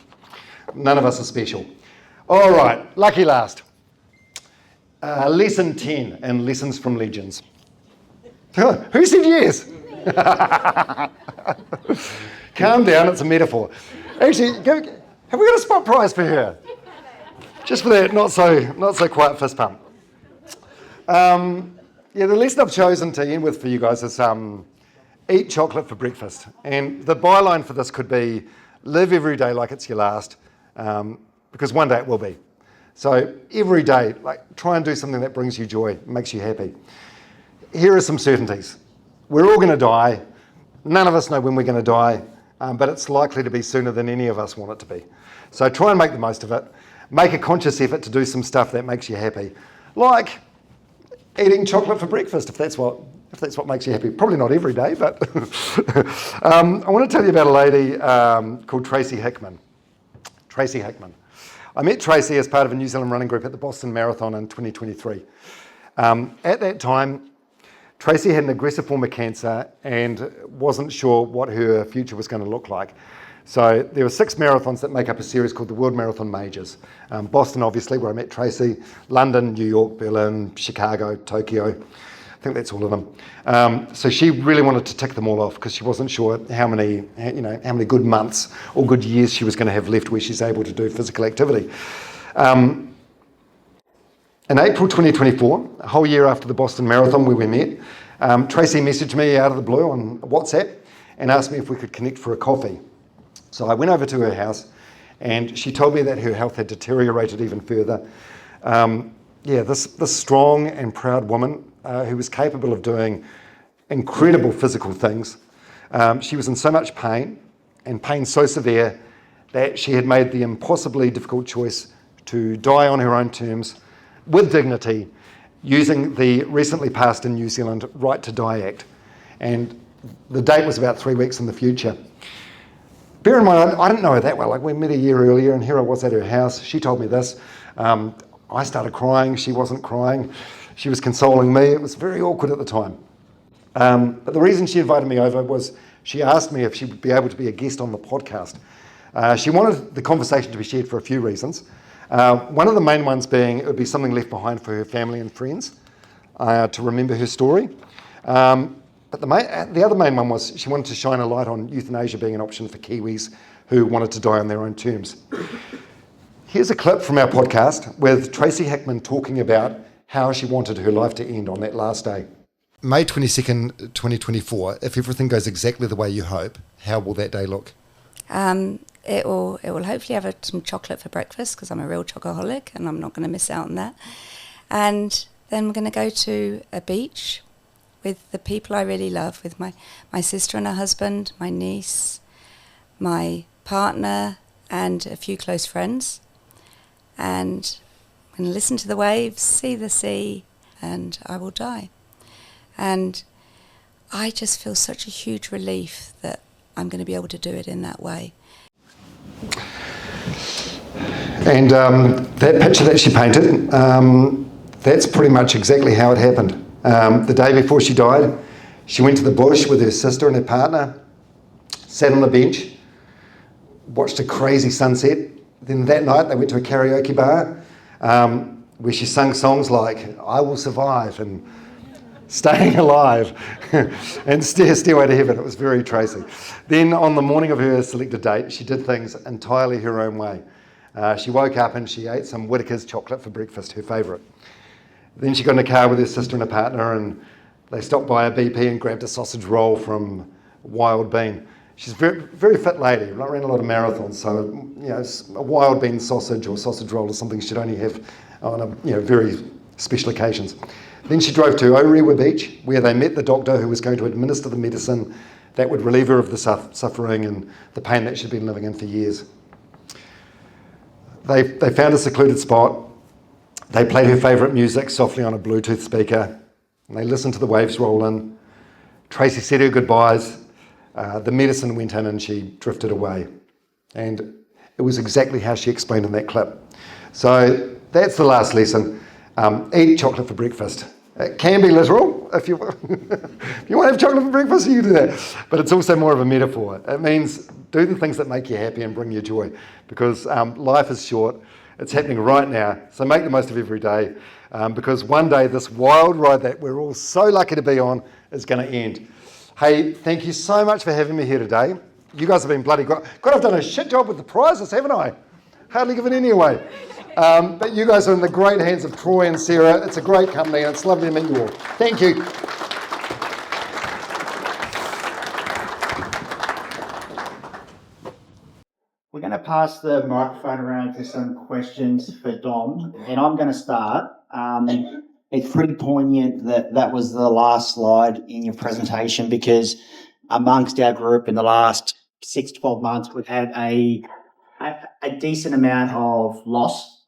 None of us are special. All right, lucky last. Lesson 10 and lessons from legends. Who said yes? Calm down, it's a metaphor. Actually, have we got a spot prize for her? Just for that not so quiet fist pump. The lesson I've chosen to end with for you guys is eat chocolate for breakfast. And the byline for this could be live every day like it's your last, because one day it will be. So every day, try and do something that brings you joy, makes you happy. Here are some certainties. We're all going to die. None of us know when we're going to die, but it's likely to be sooner than any of us want it to be. So try and make the most of it. Make a conscious effort to do some stuff that makes you happy, like eating chocolate for breakfast, if that's what makes you happy. Probably not every day, but I want to tell you about a lady called Tracy Hickman. Tracy Hickman. I met Tracy as part of a New Zealand running group at the Boston Marathon in 2023. At that time, Tracy had an aggressive form of cancer and wasn't sure what her future was going to look like. So there were 6 marathons that make up a series called the World Marathon Majors. Boston, obviously, where I met Tracy, London, New York, Berlin, Chicago, Tokyo. I think that's all of them. So she really wanted to tick them all off because she wasn't sure how many good months or good years she was going to have left where she's able to do physical activity. In April 2024, a whole year after the Boston Marathon where we met, Tracy messaged me out of the blue on WhatsApp and asked me if we could connect for a coffee. So I went over to her house and she told me that her health had deteriorated even further. This strong and proud woman who was capable of doing incredible physical things. She was in so much pain, and pain so severe that she had made the impossibly difficult choice to die on her own terms with dignity, using the recently passed in New Zealand Right to Die Act. And the date was about 3 weeks in the future. Bear in mind, I didn't know her that well. We met a year earlier and here I was at her house. She told me this. I started crying, she wasn't crying. She was consoling me. It was very awkward at the time. But the reason she invited me over was she asked me if she would be able to be a guest on the podcast. She wanted the conversation to be shared for a few reasons. One of the main ones being it would be something left behind for her family and friends to remember her story. But the other main one was she wanted to shine a light on euthanasia being an option for Kiwis who wanted to die on their own terms. Here's a clip from our podcast with Tracy Hickman talking about how she wanted her life to end on that last day. May 22nd, 2024, if everything goes exactly the way you hope, how will that day look? It will hopefully have some chocolate for breakfast because I'm a real chocoholic and I'm not going to miss out on that. And then we're going to go to a beach with the people I really love, with my sister and her husband, my niece, my partner, and a few close friends. And I'm going to listen to the waves, see the sea, and I will die. And I just feel such a huge relief that I'm going to be able to do it in that way. And that picture that she painted, that's pretty much exactly how it happened. The day before she died, she went to the bush with her sister and her partner, sat on a bench, watched a crazy sunset, then that night they went to a karaoke bar where she sang songs like "I Will Survive" and "Staying Alive" and "Stairway to Heaven." It was very Tracy. Then on the morning of her selected date, she did things entirely her own way. She woke up and she ate some Whittaker's chocolate for breakfast, her favourite. Then she got in a car with her sister and a partner, and they stopped by a BP and grabbed a sausage roll from Wild Bean. She's a very, very fit lady, ran a lot of marathons, so a wild bean sausage or sausage roll is something she'd only have on very special occasions. Then she drove to Orewa Beach, where they met the doctor who was going to administer the medicine that would relieve her of the suffering and the pain that she'd been living in for years. They found a secluded spot. They played her favourite music softly on a Bluetooth speaker, and they listened to the waves roll in. Tracy said her goodbyes. The medicine went in and she drifted away. And it was exactly how she explained in that clip. So that's the last lesson. Eat chocolate for breakfast. It can be literal. If you want to have chocolate for breakfast, you do that. But it's also more of a metaphor. It means do the things that make you happy and bring you joy. Because life is short. It's happening right now. So make the most of every day. Because one day this wild ride that we're all so lucky to be on is going to end. Hey, thank you so much for having me here today. You guys have been bloody good. God, I've done a shit job with the prizes, haven't I? Hardly given any away. But you guys are in the great hands of Troy and Sarah. It's a great company and it's lovely to meet you all. Thank you. We're going to pass the microphone around to some questions for Dom, and I'm going to start. It's pretty poignant that was the last slide in your presentation, because amongst our group in the last 6 to 12 months, we've had a decent amount of loss,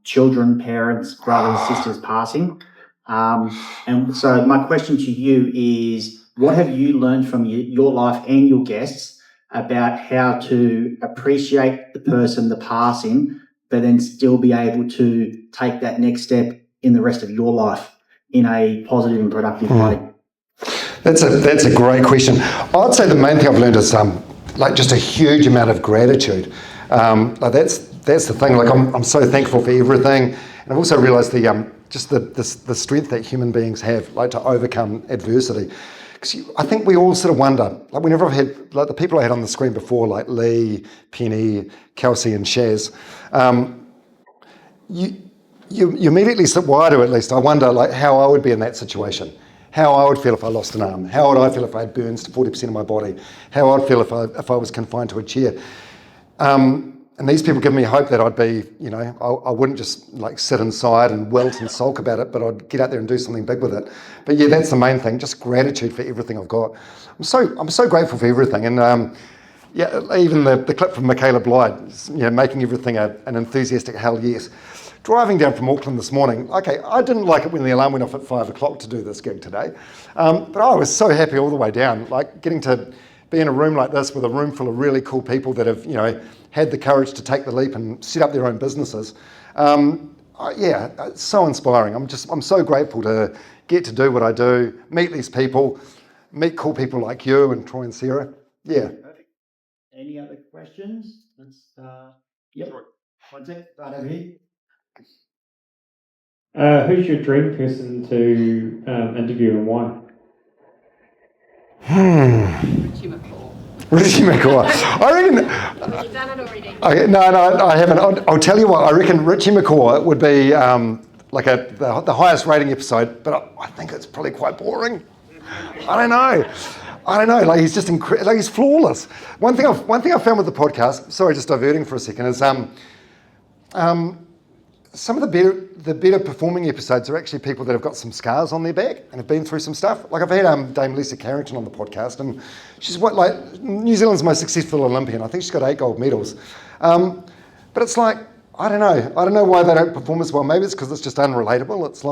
children, parents, brothers, sisters passing. And so my question to you is, what have you learned from your life and your guests about how to appreciate the person, the passing, but then still be able to take that next step in the rest of your life in a positive and productive way? That's a great question. I'd say the main thing I've learned is just a huge amount of gratitude. That's the thing. I'm so thankful for everything, and I've also realised the strength that human beings have, to overcome adversity. Because I think we all sort of wonder, whenever I've had the people I had on the screen before, like Lee, Penny, Kelsey, and Shaz, you immediately I wonder how I would be in that situation, how I would feel if I lost an arm, how would I feel if I had burns to 40% of my body, how I'd feel if I was confined to a chair. And these people give me hope that I'd be, I wouldn't just sit inside and wilt and sulk about it, but I'd get out there and do something big with it. But yeah, that's the main thing, just gratitude for everything I've got. I'm so grateful for everything. And even the clip from Michaela Blyde, making everything an enthusiastic hell yes. Driving down from Auckland this morning, I didn't like it when the alarm went off at 5 o'clock to do this gig today, but I was so happy all the way down, getting to be in a room like this with a room full of really cool people that have, had the courage to take the leap and set up their own businesses. It's so inspiring. I'm so grateful to get to do what I do, meet these people, meet cool people like you and Troy and Sarah. Yeah. Perfect. Any other questions? Let's yep. One sec. Start over here. Who's your dream person to interview and why? Richie McCaw. I reckon. Have you done it already? Okay, no, I haven't. I'll tell you what. I reckon Richie McCaw would be the highest rating episode, but I think it's probably quite boring. I don't know. He's just incredible. He's flawless. One thing I found with the podcast. Sorry, just diverting for a second. Is some of the better performing episodes are actually people that have got some scars on their back and have been through some stuff. I've had Dame Lisa Carrington on the podcast, and she's New Zealand's most successful Olympian. I think she's got 8 gold medals. But it's I don't know why they don't perform as well. Maybe it's because it's just unrelatable. It's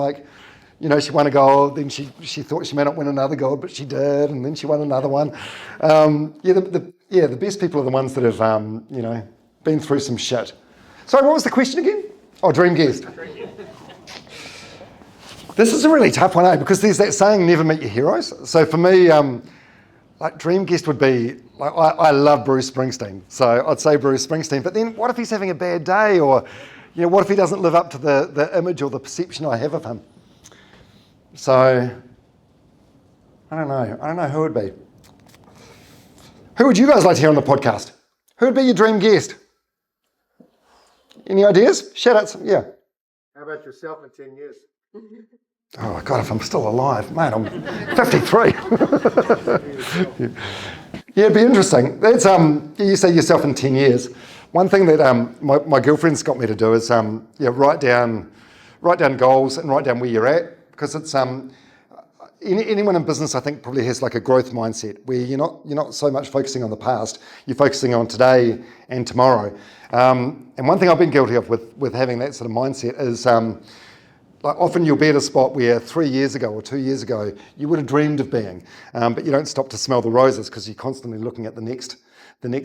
she won a gold, then she thought she may not win another gold, but she did, and then she won another one. The best people are the ones that have been through some shit. Sorry, what was the question again? Oh, dream guest. This is a really tough one, because there's that saying, never meet your heroes. So for me, dream guest would be Like I love Bruce Springsteen, so I'd say Bruce Springsteen. But then, what if he's having a bad day, or what if he doesn't live up to the image or the perception I have of him? So I don't know who it would be. Who would you guys like to hear on the podcast? Who would be your dream guest? Any ideas? Shout out some, yeah. How about yourself in 10 years? Oh, God, if I'm still alive, mate, I'm 53. Yeah, it'd be interesting. That's, you say yourself in 10 years. One thing that my girlfriend's got me to do is write down goals and write down where you're at, because it's anyone in business, I think, probably has like a growth mindset where you're not so much focusing on the past, you're focusing on today and tomorrow. And one thing I've been guilty of with having that sort of mindset is like often you'll be at a spot where 3 years ago or 2 years ago you would have dreamed of being, but you don't stop to smell the roses because you're constantly looking at the next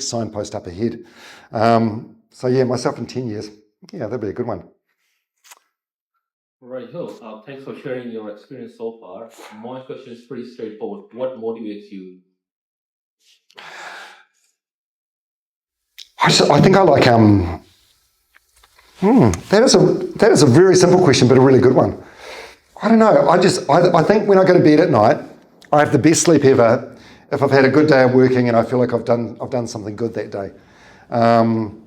signpost up ahead. So yeah, myself in 10 years, yeah, that'd be a good one. Right, thanks for sharing your experience so far. My question is pretty straightforward. What motivates you? I think I like that is a very simple question, but a really good one. I don't know. I think when I go to bed at night, I have the best sleep ever if I've had a good day of working and I feel like I've done something good that day. And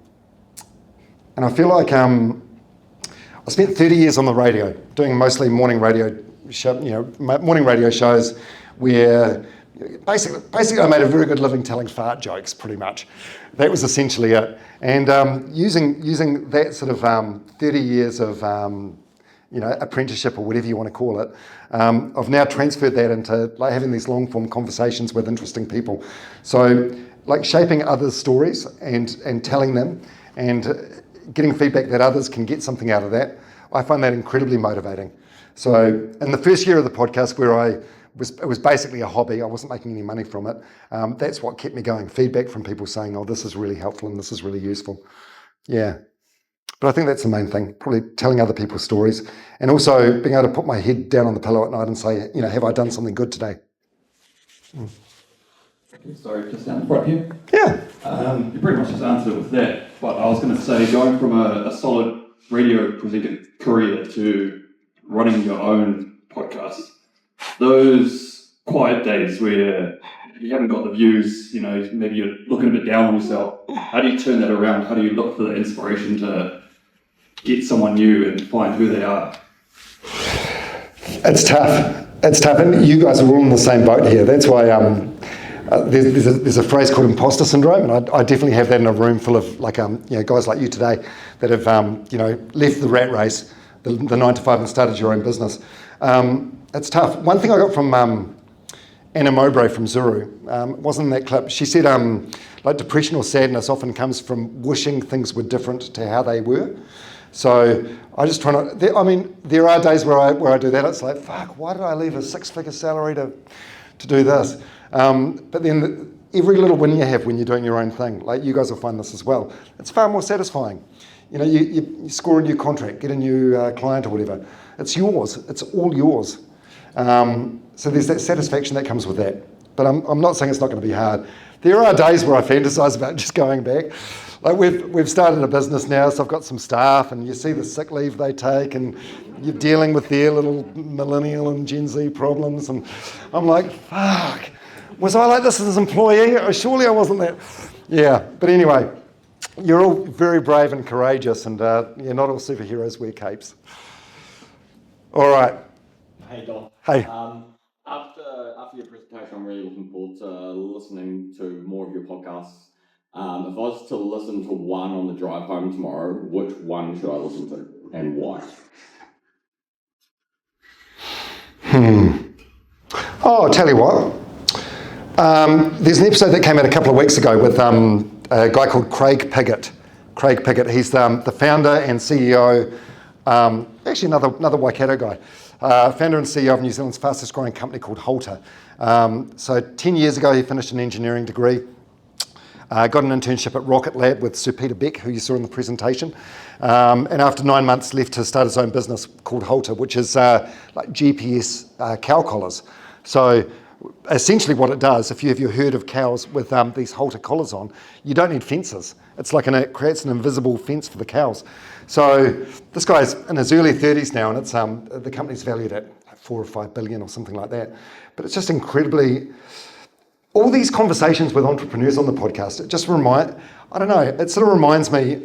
I feel like I spent 30 years on the radio, doing mostly morning radio shows where basically I made a very good living telling fart jokes, pretty much. That was essentially it. And using that sort of 30 years of apprenticeship or whatever you want to call it, I've now transferred that into like having these long form conversations with interesting people. So like shaping others' stories and telling them and getting feedback that others can get something out of that, I find that incredibly motivating. So in the first year of the podcast where it was basically a hobby, I wasn't making any money from it, that's what kept me going, feedback from people saying, oh, this is really helpful and this is really useful. Yeah. But I think that's the main thing, probably telling other people's stories and also being able to put my head down on the pillow at night and say, have I done something good today? Sorry, just down the front here. Yeah. You pretty much just answered it with that, but I was going to say going from a solid radio presenter career to running your own podcast, those quiet days where you haven't got the views, maybe you're looking a bit down on yourself, how do you turn that around? How do you look for the inspiration to get someone new and find who they are? It's tough, and you guys are all in the same boat here. That's why there's a phrase called imposter syndrome, and I definitely have that in a room full of guys like you today that have left the rat race, the 9 to 5, and started your own business. It's tough. One thing I got from Anna Mowbray from Zuru, wasn't in that clip. She said depression or sadness often comes from wishing things were different to how they were. So I just try not. There are days where I do that. It's like, fuck, why did I leave a 6-figure salary to do this? But then every little win you have when you're doing your own thing, like you guys will find this as well, it's far more satisfying. You score a new contract, get a new client or whatever. It's yours. It's all yours. So there's that satisfaction that comes with that. But I'm not saying it's not going to be hard. There are days where I fantasize about just going back. Like we've started a business now, so I've got some staff, and you see the sick leave they take, and you're dealing with their little millennial and Gen Z problems, and I'm like, fuck, was I like this as an employee? Oh, surely I wasn't that. Yeah, but anyway, you're all very brave and courageous, and not all superheroes wear capes. All right. Hey, Dom. Hey. After your presentation, I'm really looking forward to listening to more of your podcasts. If I was to listen to one on the drive home tomorrow, which one should I listen to and why? Oh, I'll tell you what. There's an episode that came out a couple of weeks ago with a guy called Craig Piggott. Craig Piggott, he's the founder and CEO, actually another Waikato guy, founder and CEO of New Zealand's fastest growing company called Halter. So 10 years ago, he finished an engineering degree, got an internship at Rocket Lab with Sir Peter Beck, who you saw in the presentation, and after 9 months left to start his own business called Halter, which is like GPS cow collars. So essentially what it does, if you have your herd of cows with these halter collars on, you don't need fences. It's like it creates an invisible fence for the cows. So this guy's in his early 30s now, and it's the company's valued at 4 or 5 billion or something like that. But it's just incredibly, all these conversations with entrepreneurs on the podcast, it just it sort of reminds me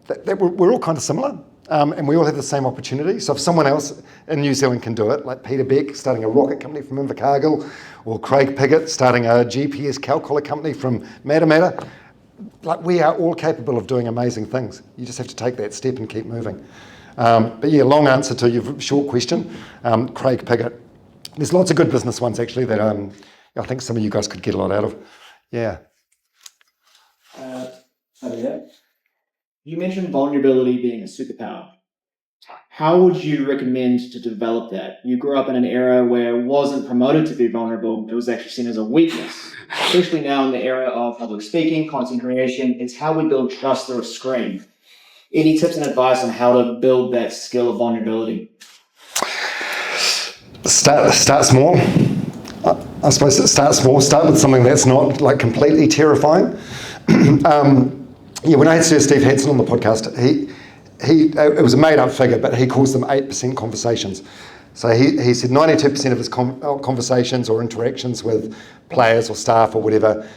that we're all kind of similar. And we all have the same opportunity. So if someone else in New Zealand can do it, like Peter Beck starting a rocket company from Invercargill, or Craig Piggott starting a GPS calculator company from Matamata, like we are all capable of doing amazing things. You just have to take that step and keep moving. But yeah, long answer to your short question, Craig Piggott. There's lots of good business ones actually that I think some of you guys could get a lot out of. Yeah. You mentioned vulnerability being a superpower. How would you recommend to develop that? You grew up in an era where it wasn't promoted to be vulnerable. It was actually seen as a weakness. Especially now in the era of public speaking, content creation, it's how we build trust through a screen. Any tips and advice on how to build that skill of vulnerability? Start small. I suppose start small. Start with something that's not like completely terrifying. When I had Sir Steve Hansen on the podcast, it was a made-up figure, but he calls them 8% conversations. So he said 92% of his conversations or interactions with players or staff or whatever,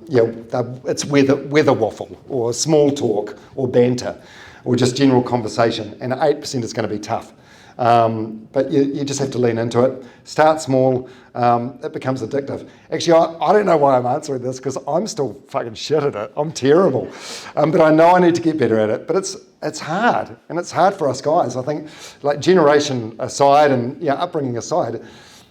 it's weather waffle or small talk or banter or just general conversation, and 8% is going to be tough. But you just have to lean into it. Start small. It becomes addictive. Actually, I don't know why I'm answering this because I'm still fucking shit at it. I'm terrible. But I know I need to get better at it. But it's hard. And it's hard for us guys. I think, like, generation aside and upbringing aside,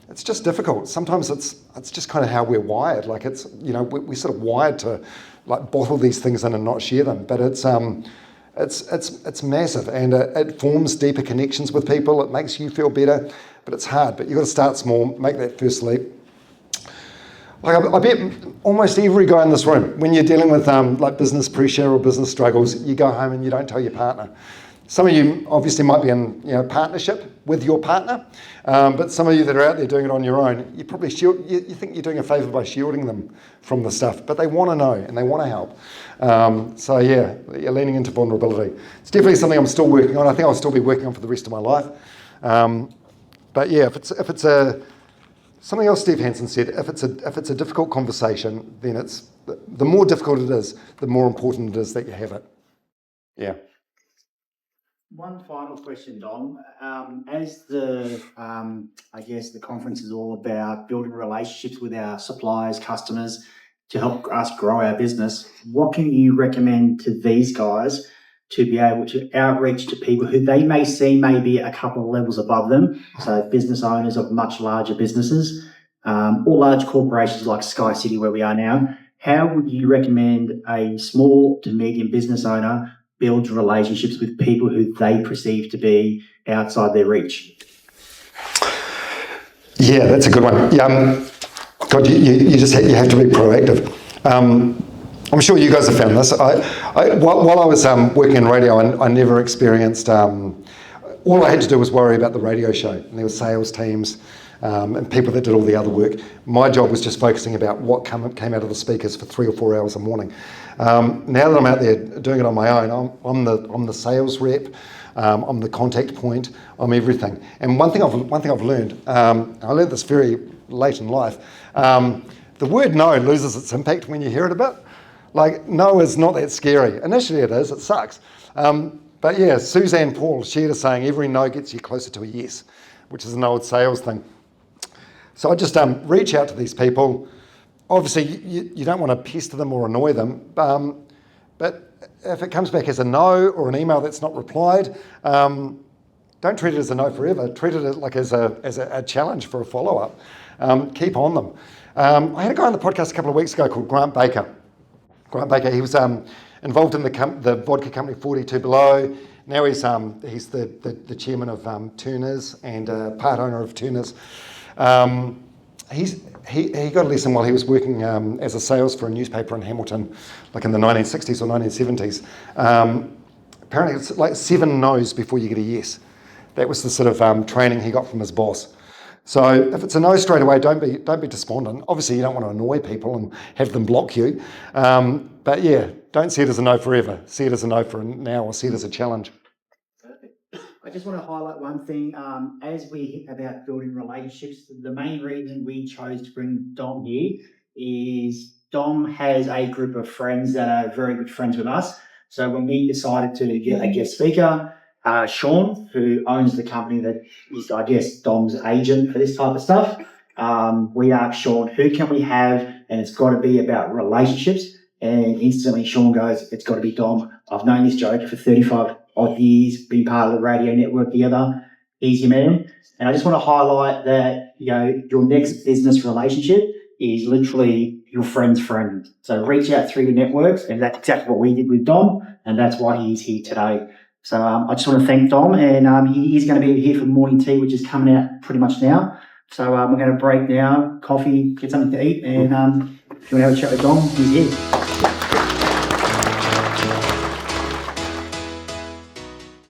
it's just difficult. Sometimes it's just kind of how we're wired. Like, it's, we're sort of wired to, like, bottle these things in and not share them. But it's massive, and it forms deeper connections with people. It makes you feel better, but it's hard. But you've got to start small, make that first leap. Like I bet almost every guy in this room, when you're dealing with like business pressure or business struggles, you go home and you don't tell your partner. Some of you obviously might be in partnership with your partner, but some of you that are out there doing it on your own, you probably you think you're doing a favour by shielding them from the stuff, but they want to know and they want to help. So yeah, you're leaning into vulnerability. It's definitely something I'm still working on. I think I'll still be working on for the rest of my life. But yeah, if it's something else Steve Hansen said, if it's a difficult conversation, then the more difficult it is, the more important it is that you have it. Yeah. One final question, Dom. As the conference is all about building relationships with our suppliers, customers, to help us grow our business, what can you recommend to these guys to be able to outreach to people who they may see maybe a couple of levels above them, so business owners of much larger businesses, or large corporations like Sky City where we are now? How would you recommend a small to medium business owner build relationships with people who they perceive to be outside their reach? Yeah, that's a good one. Yeah, God, you have to be proactive. I'm sure you guys have found this. While I was working in radio, I never experienced. All I had to do was worry about the radio show, and there were sales teams and people that did all the other work. My job was just focusing about what came out of the speakers for 3 or 4 hours a morning. Now that I'm out there doing it on my own, I'm the sales rep. I'm the contact point. I'm everything. And one thing I've learned. I learned this very late in life. The word no loses its impact when you hear it a bit. Like, no is not that scary. Initially it is. It sucks. But yeah, Suzanne Paul shared a saying: every no gets you closer to a yes, which is an old sales thing. So I just reach out to these people. Obviously, you don't want to pester them or annoy them, but if it comes back as a no or an email that's not replied, don't treat it as a no forever. Treat it like as a challenge for a follow-up. Keep on them. I had a guy on the podcast a couple of weeks ago called Grant Baker. He was involved in the vodka company 42 Below. Now he's the chairman of Turners and part owner of Turners. He got a lesson while he was working as a sales for a newspaper in Hamilton, like in the 1960s or 1970s. Apparently it's like 7 no's before you get a yes. That was the sort of training he got from his boss. So if it's a no straight away, don't be despondent. Obviously, you don't want to annoy people and have them block you. But yeah, don't see it as a no forever. See it as a no for now, or see it as a challenge. I just want to highlight one thing. As we about building relationships, the main reason we chose to bring Dom here is Dom has a group of friends that are very good friends with us. So when we decided to get a guest speaker, Sean, who owns the company that is, I guess, Dom's agent for this type of stuff, we asked Sean, who can we have? And it's got to be about relationships. And instantly Sean goes, it's got to be Dom. I've known this joke for 35 odd years, been part of the radio network together. He's your man. And I just want to highlight that, your next business relationship is literally your friend's friend. So reach out through your networks, and that's exactly what we did with Dom, and that's why he's here today. So I just want to thank Dom, and he is going to be here for morning tea, which is coming out pretty much now. So we're going to break now, coffee, get something to eat, and if you want to have a chat with Dom, he's here.